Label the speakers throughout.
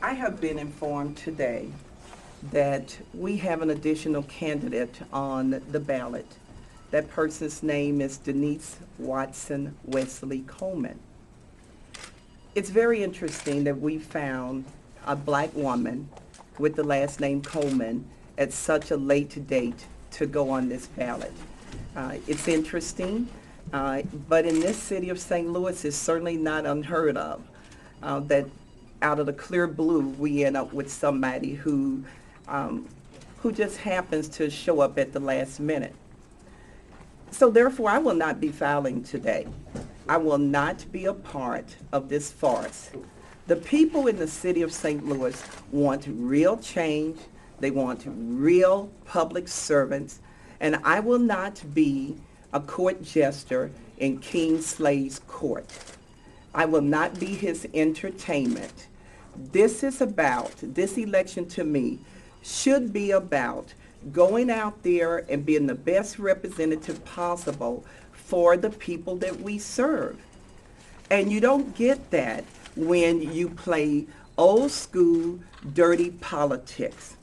Speaker 1: I have been informed today that we have an additional candidate on the ballot. That person's name is Denise Watson Wesley Coleman. It's very interesting that we found a black woman with the last name Coleman at such a late date to go on this ballot. It's interesting, but in this city of St. Louis, it's certainly not unheard of that out of the clear blue, we end up with somebody who just happens to show up at the last minute. So therefore, I will not be filing today. I will not be a part of this farce. The people in the city of St. Louis want real change. They want real public servants. And I will not be a court jester in King Slay's court. I will not be his entertainment. This election to me should be about going out there and being the best representative possible for the people that we serve. And you don't get that when you play old school, dirty politics.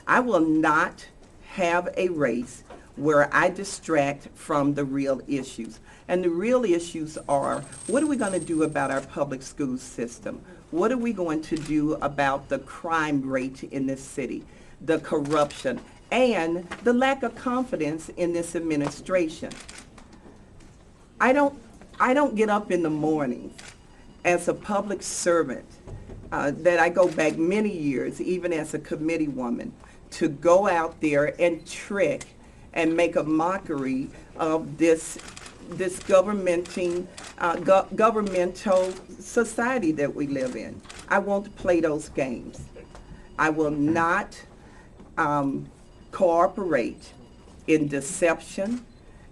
Speaker 1: I will not have a race where I distract from the real issues. And the real issues are, what are we going to do about our public school system? What are we going to do about the crime rate in this city, the corruption, and the lack of confidence in this administration? I don't get up in the morning as a public servant that I go back many years, even as a committee woman, to go out there and trick and make a mockery of this governmental society that we live in. I won't play those games. I will not cooperate in deception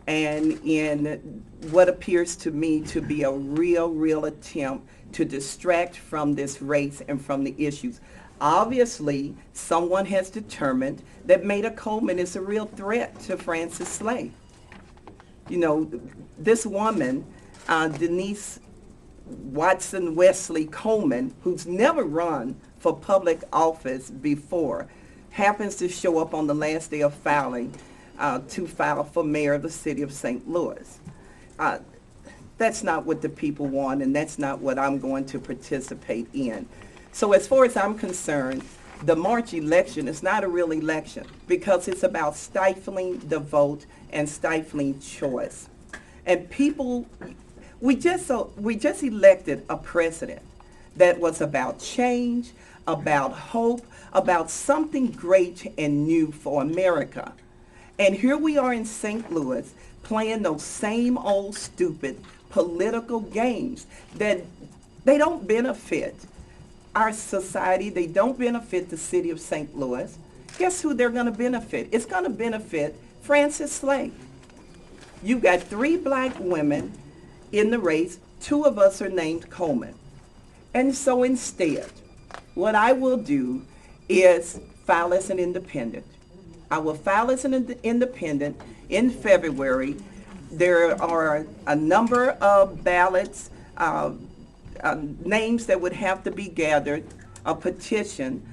Speaker 1: and in what appears to me to be a real attempt to distract from this race and from the issues. Obviously, someone has determined that Maida Coleman is a real threat to Francis Slay. You know, this woman, Denise Watson Wesley Coleman, who's never run for public office before, happens to show up on the last day of filing to file for mayor of the city of St. Louis. That's not what the people want, and that's not what I'm going to participate in. So as far as I'm concerned, the March election is not a real election because it's about stifling the vote and stifling choice. And people, we just elected a president that was about change, about hope, about something great and new for America. And here we are in St. Louis playing those same old stupid political games that they don't benefit our society. They don't benefit the city of St. Louis. Guess who they're going to benefit? It's going to benefit Francis Slay. You've got 3 black women in the race. 2 of us are named Coleman. And so instead, what I will do is file as an independent. I will file as an independent in February. There are a number of ballots, names that would have to be gathered, a petition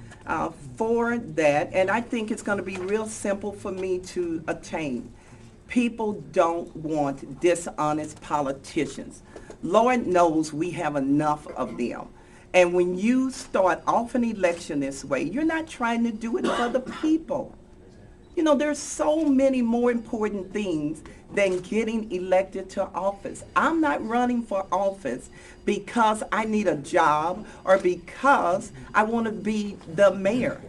Speaker 1: for that, and I think it's going to be real simple for me to attain. People don't want dishonest politicians. Lord knows we have enough of them. And when you start off an election this way, you're not trying to do it for the people. You know, there's so many more important things than getting elected to office. I'm not running for office because I need a job or because I want to be the mayor.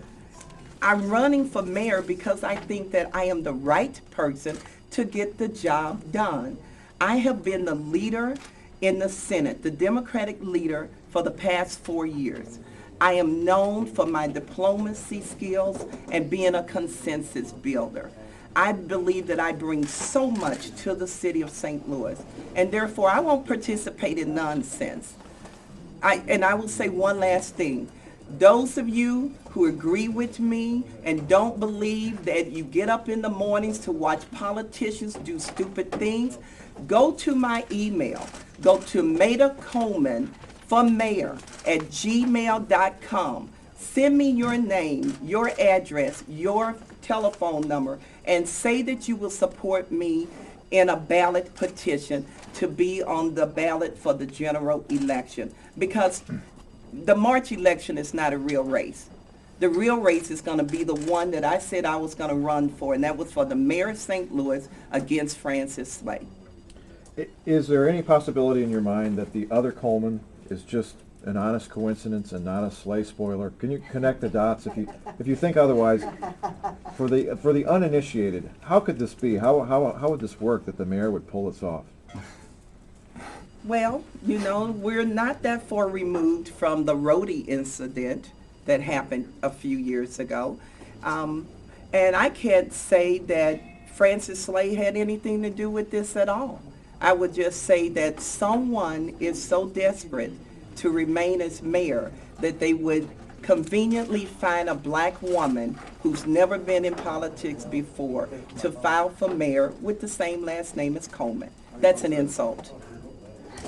Speaker 1: I'm running for mayor because I think that I am the right person to get the job done. I have been the leader in the Senate, the Democratic leader, for the past 4 years. I am known for my diplomacy skills and being a consensus builder. I believe that I bring so much to the city of St. Louis, and therefore I won't participate in nonsense. I will say one last thing. Those of you who agree with me and don't believe that you get up in the mornings to watch politicians do stupid things, go to my email. Go to Maida Coleman for mayor at gmail.com. Send me your name, your address, your telephone number, and say that you will support me in a ballot petition to be on the ballot for the general election. Because the March election is not a real race. The real race is going to be the one that I said I was going to run for, and that was for the mayor of St. Louis against Francis Slay.
Speaker 2: Is there any possibility in your mind that the other Coleman is just an honest coincidence and not a sleigh spoiler? Can you connect the dots if you think otherwise? For the uninitiated, how could this be? How would this work that the mayor would pull this off?
Speaker 1: Well, you know, we're not that far removed from the roadie incident that happened a few years ago. And I can't say that Francis Slay had anything to do with this at all. I would just say that someone is so desperate to remain as mayor that they would conveniently find a black woman who's never been in politics before to file for mayor with the same last name as Coleman. That's an insult.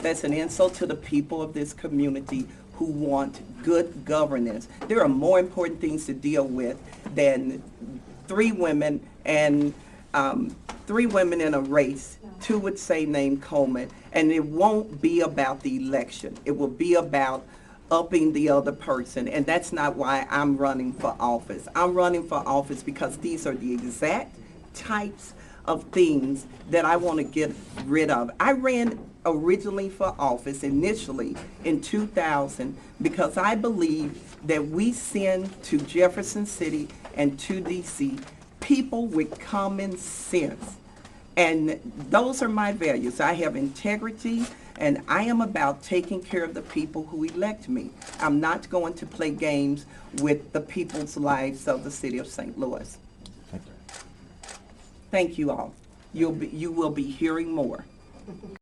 Speaker 1: That's an insult to the people of this community who want good governance. There are more important things to deal with than three women in a race. Two would say named Coleman, and it won't be about the election. It will be about upping the other person, and that's not why I'm running for office. I'm running for office because these are the exact types of things that I want to get rid of. I ran originally for office initially in 2000 because I believe that we send to Jefferson City and to DC people with common sense. And those are my values. I have integrity, and I am about taking care of the people who elect me. I'm not going to play games with the people's lives of the city of St. Louis.
Speaker 2: Thank you.
Speaker 1: Thank you all. You will be hearing more.